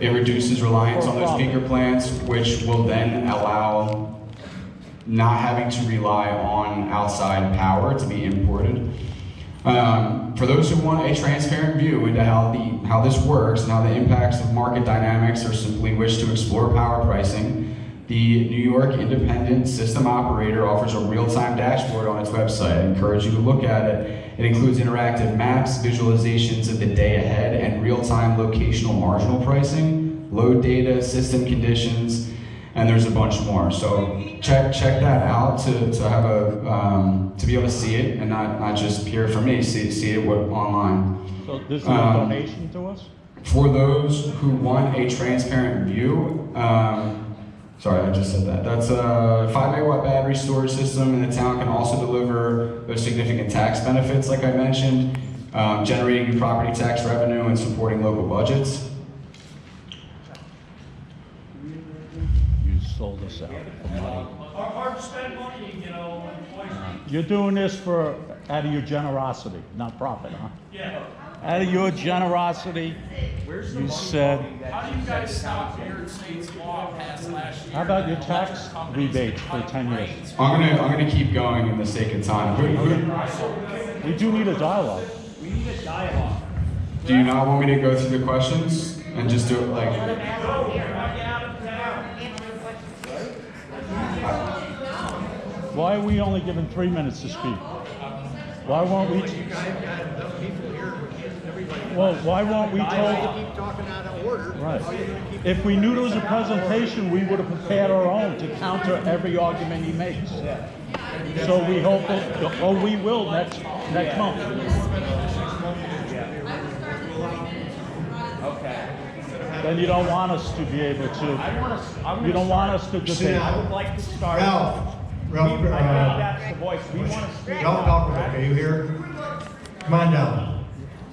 It reduces reliance on those peaker plants, which will then allow not having to rely on outside power to be imported. For those who want a transparent view into how this works and how the impacts of market dynamics, or simply wish to explore power pricing, the New York Independent System Operator offers a real-time dashboard on its website. I encourage you to look at it. It includes interactive maps, visualizations of the day ahead, and real-time locational marginal pricing, load data, system conditions, and there's a bunch more. So check that out to have to be able to see it and not just hear it from me. See it online. So this is a donation to us? For those who want a transparent view, sorry, I just said that. That's a 5 megawatt battery storage system, and the town can also deliver those significant tax benefits, like I mentioned, generating new property tax revenue and supporting local budgets. You sold us out for money. Hard to spend money, you know. You're doing this out of your generosity, not profit, huh? Yeah. Out of your generosity, you said. How do you guys stop New York State's law passed last year? How about your tax rebates for 10 years? I'm gonna keep going in the sake of time. We do need a dialogue. We need a dialogue. Do you not want me to go through the questions and just do it like? Why are we only given 3 minutes to speak? Why won't we? Well, why won't we told? Keep talking out of order. Right. If we knew there was a presentation, we would have prepared our own to counter every argument he makes. So we hope that, or we will next month. Okay. Then you don't want us to be able to. You don't want us to debate. I would like to start. Ralph, I think that's the voice. We want to speak. don't talk with me. Are you here? Come on down.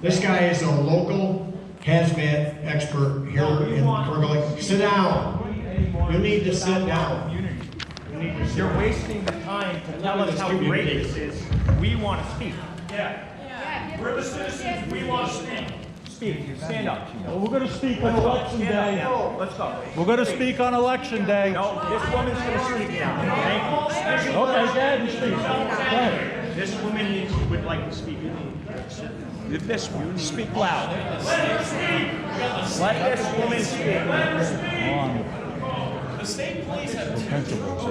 This guy is a local hazmat expert here in Kergling. Sit down. You need to sit down. You're wasting the time to tell us how great this is. We want to speak. Yeah. We're the citizens. We want to speak. Speak. Stand up. Well, we're going to speak on election day. Let's go. We're going to speak on election day. No, this woman's going to speak now. Thank you. Okay, go ahead and speak. Go ahead. This woman would like to speak. This one, speak loud. Let this woman speak. The state police have principles.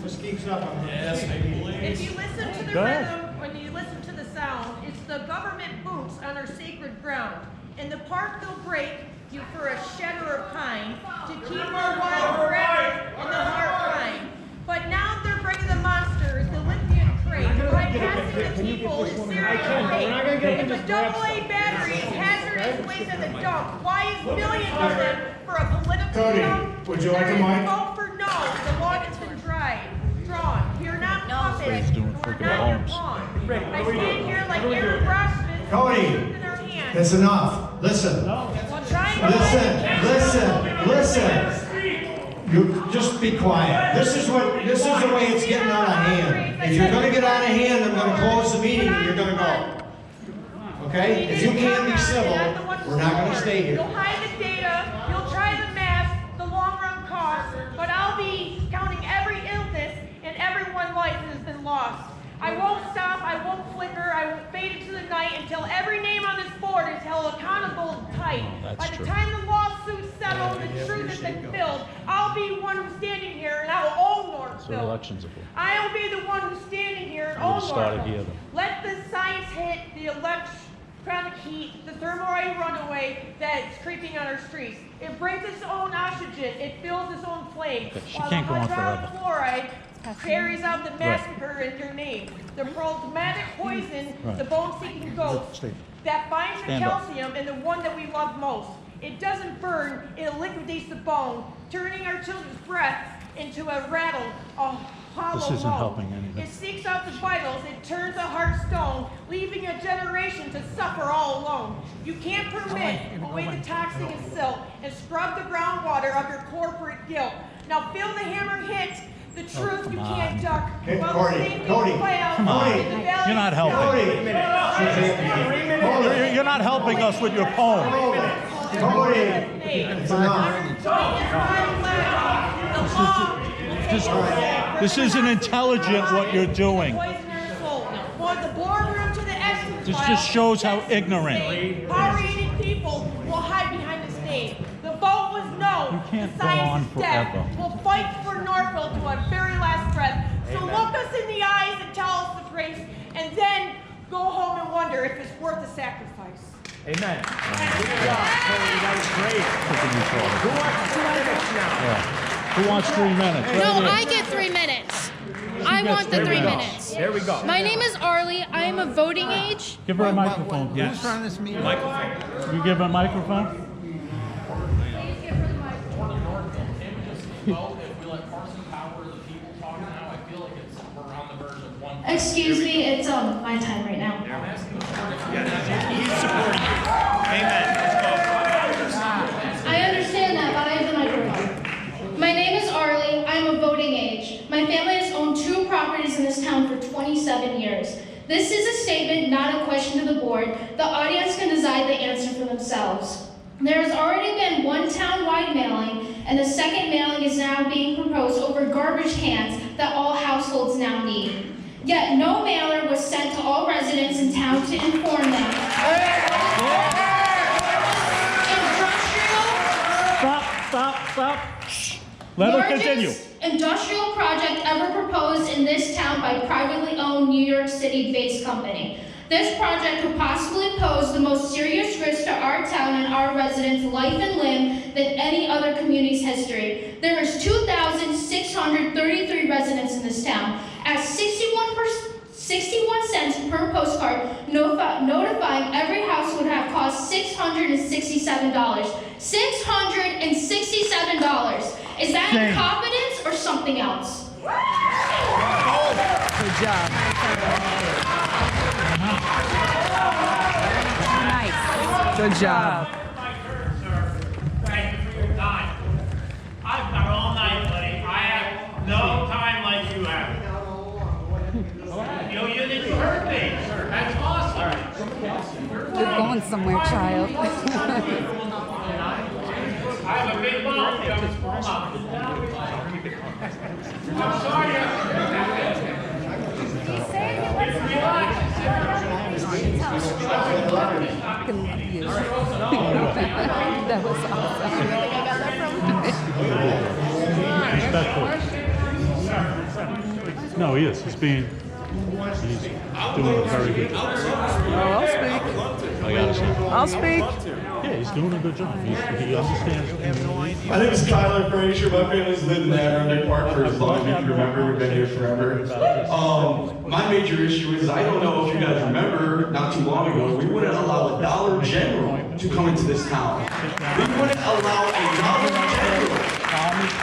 Just keeps up. If you listen to the Go ahead. rhythm, when you listen to the sound, it's the government boots on our sacred ground. In the park they'll break you for a shed or a pine to keep our wild forever in the heart fine. But now they're bringing the monsters, the lithium crate, bypassing the people in serious hate. If a AA battery is hazardous waste in the dump, why is millions of them for a political Cody, dump? would you like a mic? Vote for no. The log has been drawn. We are not puppets. doing We're freaking not your homes. pawn. I stand here like Aaron Brosnan. Cody, in their hands. that's enough. Listen. While trying to Listen. You just be quiet. This is the way it's getting out of hand. If you're gonna get out of hand, I'm gonna close the meeting and you're gonna go. Okay? If you can't be civil, we're not gonna stay You'll here. hide the data, you'll try the math, the long run cost, but I'll be counting every illness and everyone's life that has been lost. I won't stop, I won't flicker, I won't fade into the night until every name on this board is held accountable and tight. By the time the lawsuit's settled and the truth has been filled, I'll be one who's standing here and I will own Northville. So elections are for. I'll be the one who's standing here and You own would've started Northville. here, though. Let the science hit the electronic heat, the thermal runaway that's creeping on our streets. It brings its own oxygen, it fills its own flame. Okay, she while can't the go on hydraulic forever. fluoride carries out the massacre in your name. The problematic poison, Right. the bone-seeking ghost Stay. that binds the Stand up. calcium and the one that we love most. It doesn't burn, it liquidates the bone, turning our children's breath into a rattle, a hollow This isn't moan. helping anything. It seeks out the vitals, it turns a heart stone, leaving a generation to suffer all alone. You can't permit away the toxic and silt and scrub the groundwater of your corporate guilt. Now feel the hammer hit, the truth you come can't on. duck. Hey, While Cody, the same Cody, play out come on. in the valley You're not helping. You're not helping us with your poem. It's enough. This isn't intelligent what you're doing. For the boardroom to the exit. This just shows how ignorant. Power-eating people will hide behind the stage. The vote was no. You can't The go science on is dead. forever. We'll fight for Norfolk to our very last breath. So look us in the eyes and tell us the grace, and then go home and wonder if it's worth the sacrifice. Amen. Good job, Tony. That was great. Who wants 2 minutes now? Who wants 3 minutes? No, I get 3 minutes. I want the 3 minutes. There we go. My name is Arlie. I am of voting age. Give her a microphone, please. Who's running this meeting? Microphone. You give her a microphone? Well, if we let Carson Power, the people talk now, I feel like we're on the verge of one. Excuse me, it's my time right now. He's supporting you. Amen. I understand that, but I have the microphone. My name is Arlie. I'm of voting age. My family has owned 2 properties in this town for 27 years. This is a statement, not a question to the board. The audience can decide the answer for themselves. There has already been 1 town-wide mailing, and the second mailing is now being proposed over garbage cans that all households now need. Yet no mailer was sent to all residents in town to inform them. Stop. Let her continue. Largest industrial project ever proposed in this town by privately owned New York City-based company. This project could possibly pose the most serious risk to our town and our residents' life and limb than any other community's history. There is 2,633 residents in this town. At 61 cents per postcard, notifying every house would have cost $667. $667. Is that Shame. incompetence or something else? Good job. Nice. Good job. Thank you for your time. I've got all night, buddy. I have no time like you have. You think you heard me? That's awesome. You're going somewhere, child. I have a big mouth. I'm sorry. Relax. That was awesome. Respectful. No, he is. He's doing a very good job. I'll speak. I gotta say. I'll speak. Yeah, he's doing a good job. He understands. My name is Tyler Frazier. My family's lived in Adirondack Park for as long as you can remember. We've been here forever. My major issue is I don't know if you guys remember, not too long ago, we wouldn't allow a Dollar General to come into this town. We wouldn't allow a Dollar General.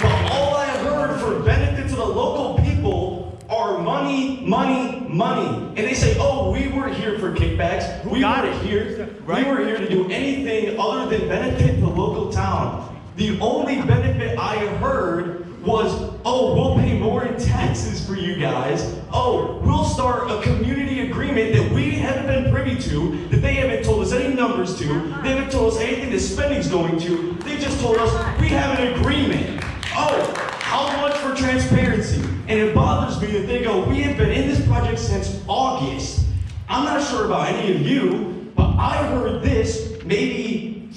But all I heard for benefits of the local people are money, money, money. And they say, oh, we weren't here for kickbacks. We weren't here. We were here to do anything other than benefit the local town. The only benefit I heard was, oh, we'll pay more in taxes for you guys. Oh, we'll start a community agreement that we haven't been privy to, that they haven't told us any numbers to. They haven't told us anything the spending's going to. They just told us we have an agreement. Oh, how much for transparency? And it bothers me that they go, we have been in this project since August. I'm not sure about any of you, but I heard this maybe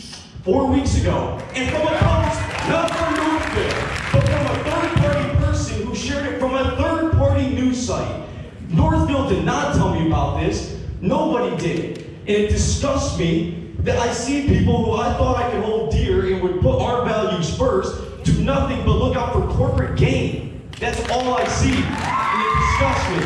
4 weeks ago. And from a post, not from Northville, but from a third-party person who shared it from a third-party news site. Northville did not tell me about this. Nobody did. And it disgusts me that I see people who I thought I could hold dear and would put our values first do nothing but look out for corporate gain. That's all I see, and it disgusts me.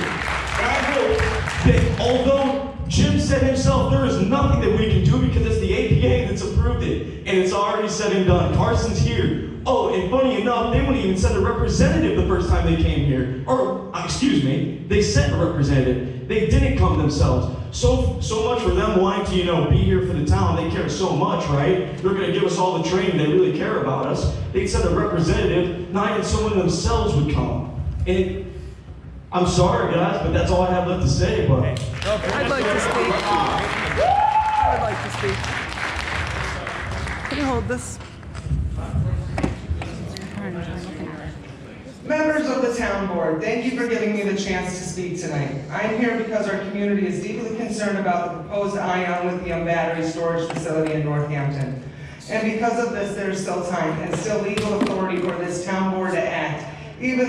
And I hope that although Jim said himself there is nothing that we can do because it's the APA that's approved it, and it's already said and done. Carson's here. Oh, and funny enough, they wouldn't even send a representative the first time they came here. Or, excuse me, they sent a representative. They didn't come themselves. So much for them wanting to, be here for the town. They care so much, right? They're going to give us all the training. They really care about us. They'd send a representative. Not even someone themselves would come. And I'm sorry, guys, but that's all I have left to say, but... I'd like to speak. I would like to speak. Can you hold this? Members of the town board, thank you for giving me the chance to speak tonight. I am here because our community is deeply concerned about the proposed ion lithium battery storage facility in Northampton. And because of this, there is still time and still legal authority for this town board to act. Even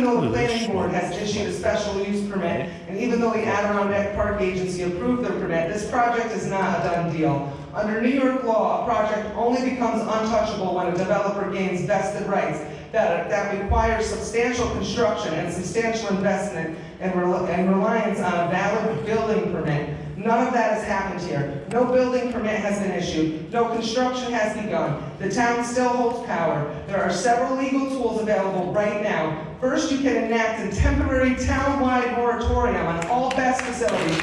though the planning board has issued a special use permit, and even though the Adirondack Park Agency approved their permit, this project is not a done deal. Under New York law, a project only becomes untouchable when a developer gains vested rights that requires substantial construction and substantial investment and reliance on a valid building permit. None of that has happened here. No building permit has been issued. No construction has begun. The town still holds power. There are several legal tools available right now. First, you can enact a temporary town-wide moratorium on all BESS facilities.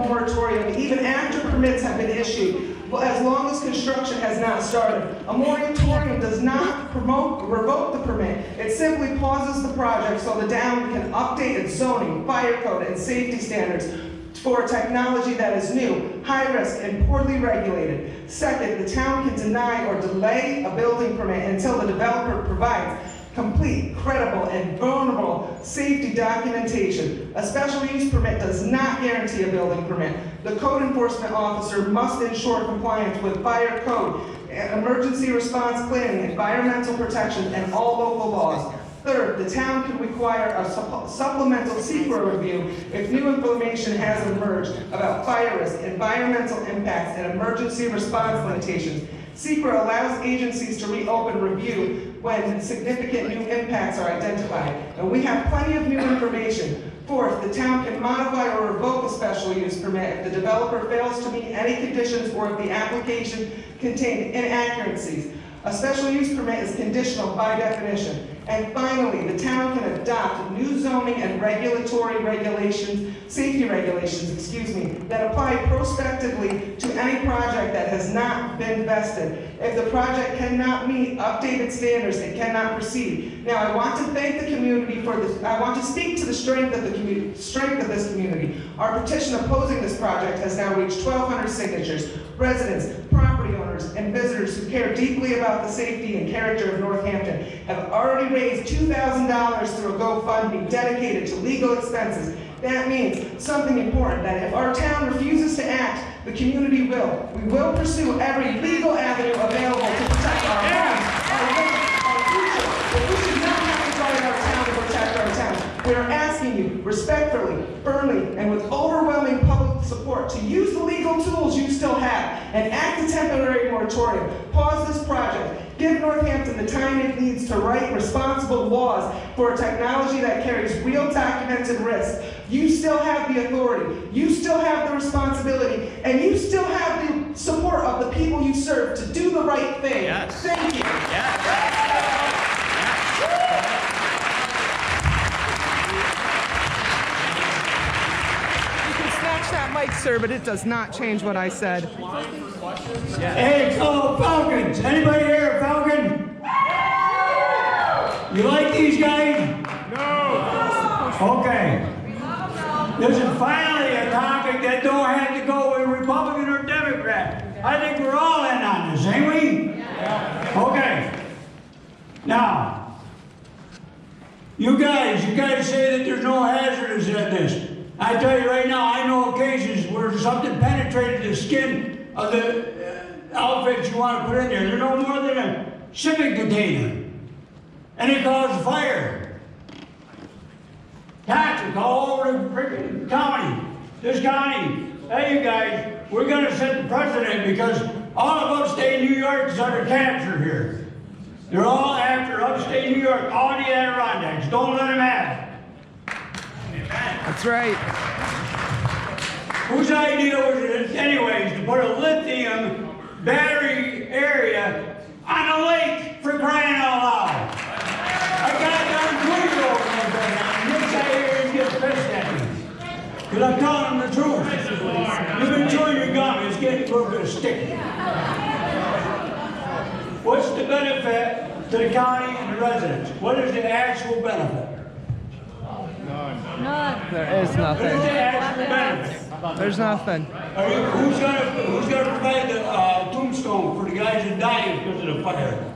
Moratorium even after permits have been issued, as long as construction has not started. A moratorium does not revoke the permit. It simply pauses the project so the town can update its zoning, fire code, and safety standards for a technology that is new, high risk, and poorly regulated. Second, the town can deny or delay a building permit until the developer provides complete, credible, and vulnerable safety documentation. A special use permit does not guarantee a building permit. The code enforcement officer must ensure compliance with fire code, emergency response planning, environmental protection, and all local laws. Third, the town can require a supplemental secret review if new information has emerged about fire risk, environmental impacts, and emergency response limitations. SECRA allows agencies to reopen review when significant new impacts are identified, and we have plenty of new information. Fourth, the town can modify or revoke a special use permit if the developer fails to meet any conditions or if the application contained inaccuracies. A special use permit is conditional by definition. And finally, the town can adopt new zoning and regulatory regulations, safety regulations, that apply prospectively to any project that has not been vested. If the project cannot meet updated standards, it cannot proceed. Now, I want to thank the community for this. I want to speak to the strength of the community, this community. Our petition opposing this project has now reached 1,200 signatures. Residents, property owners, and visitors who care deeply about the safety and character of Northampton have already raised $2,000 through a GoFundMe dedicated to legal expenses. That means something important, that if our town refuses to act, the community will. We will pursue every legal avenue available to protect our homes, our future. But we should not have to fight our town to protect our town. We are asking you respectfully, firmly, and with overwhelming public support to use the legal tools you still have and act a temporary moratorium. Pause this project. Give Northampton the time it needs to write responsible laws for a technology that carries real documented risk. You still have the authority, you still have the responsibility, and you still have the support of the people you serve to do the right thing. Yes. Thank you. Yes. Snatch that mic, sir, but it does not change what I said. Hey, fellow Falcons. Anybody here a Falcon? You like these guys? No. Okay. This is finally a topic that don't have to go with Republican or Democrat. I think we're all in on this, ain't we? Yeah. Okay. Now, you guys say that there's no hazardous in this. I tell you right now, I know cases where something penetrated the skin of the outfits you want to put in there. They're no more than a shipping container. And it caused fire. Toxic all over the freaking county. This county. Hey, you guys, we're going to set the precedent because all of upstate New York is under capture here. They're all after upstate New York, all the Adirondacks. Don't let them have it. That's right. Whose idea was it anyways to put a lithium battery area on a lake, for crying out loud? I got down 2 years old and this guy here and gets pissed at me. Because I'm telling him the truth. You've been chewing your gum, it's getting a little bit sticky. What's the benefit to the county and the residents? What is the actual benefit? There is nothing. What is the actual benefit? There's nothing. Who's gonna provide the tombstone for the guys that died because of the fire?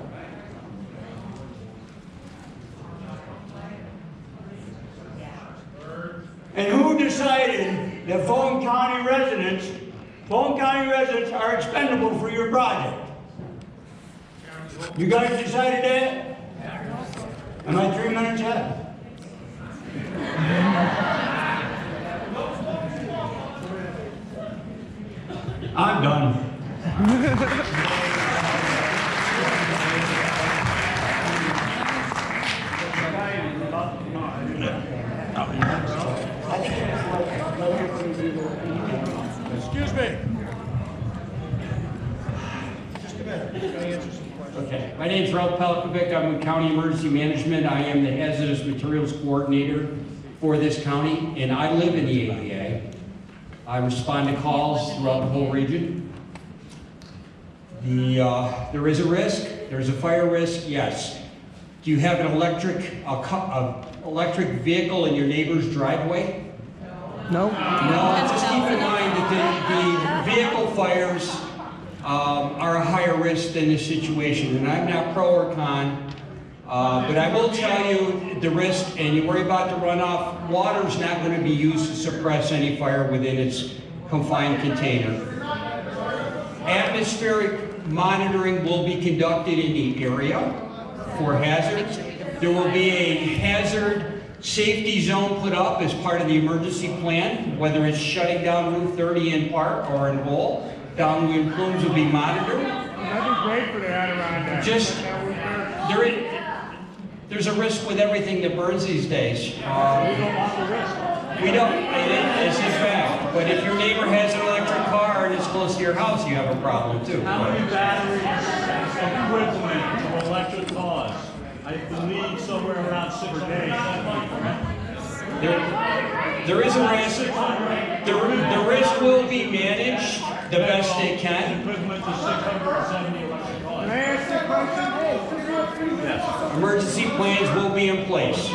And who decided that Fulton County residents are expendable for your project? You guys decided that? Am I 3 minutes out? I'm done. Excuse me. Okay, my name's Ralph Pelikovic. I'm with County Emergency Management. I am the Hazardous Materials Coordinator for this county, and I live in the APA. I respond to calls throughout the whole region. There is a risk. There's a fire risk, yes. Do you have an electric vehicle in your neighbor's driveway? No. No, just keep in mind that the vehicle fires are a higher risk than this situation, and I'm not pro or con, but I will tell you the risk, and you worry about the runoff, water's not going to be used to suppress any fire within its confined container. Atmospheric monitoring will be conducted in the area for hazards. There will be a hazard safety zone put up as part of the emergency plan, whether it's shutting down Route 30 in part or in whole. Downwind plumes will be monitored. That'd be great for the Adirondack. There's a risk with everything that burns these days. We don't want the risk. We don't, it's a fact. But if your neighbor has an electric car and it's close to your house, you have a problem too. How many batteries equivalent of electric cars? I believe somewhere around 600. There is a risk. The risk will be managed the best it can. Equivalent to 670 electric cars. Can I ask you a question? Yes. Emergency plans will be in place.